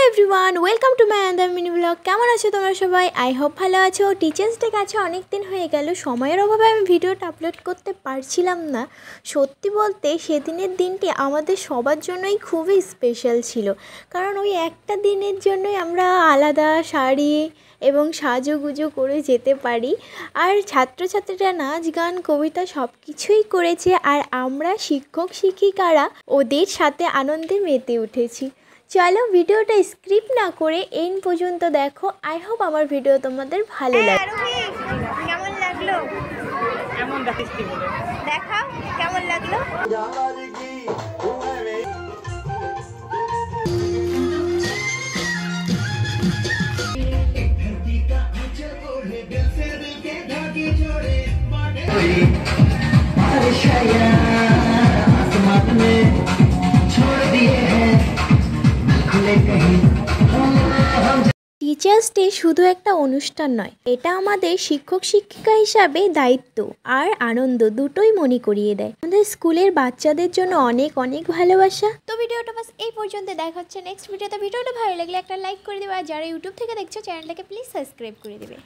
Everyone, welcome to my another mini blog. কেমন আছো তোমরা সবাই? আই হোপ ভালো আছো। টিচার্স ডে কাছে অনেক দিন হয়ে গেল, সময়ের অভাবে আমি ভিডিওটা আপলোড করতে পারছিলাম না। সত্যি বলতে সেদিনের দিনটি আমাদের সবার জন্যই খুবই স্পেশাল ছিল, কারণ ওই একটা দিনের জন্যই আমরা আলাদা শাড়ি এবং সাজুগুজু করে যেতে পারি। আর ছাত্রছাত্রীরা নাচ গান কবিতা সব কিছুই করেছে, আর আমরা শিক্ষক শিক্ষিকারা ওদের সাথে আনন্দে মেতে উঠেছি। চলো ভিডিওটা স্ক্রিপ্ট না করে এন্ড পর্যন্ত দেখো। আই হোপ আমার ভিডিও তোমাদের ভালো লাগে। কেমন লাগলো? দেখাও কেমন লাগলো। টিচার্স ডে শুধু একটা অনুষ্ঠান নয়, এটা আমাদের শিক্ষক শিক্ষিকা হিসাবে দায়িত্ব আর আনন্দ দুটোই মনে করিয়ে দেয়। আমাদের স্কুলের বাচ্চাদের জন্য অনেক অনেক ভালোবাসা। তো ভিডিওটা বাস এই পর্যন্ত, দেখা হচ্ছে নেক্সট ভিডিওতে। ভিডিওটা ভালো লাগলে একটা লাইক করে দেবে, আর যারা ইউটিউব থেকে দেখছো চ্যানেলটাকে প্লিজ সাবস্ক্রাইব করে দেবে।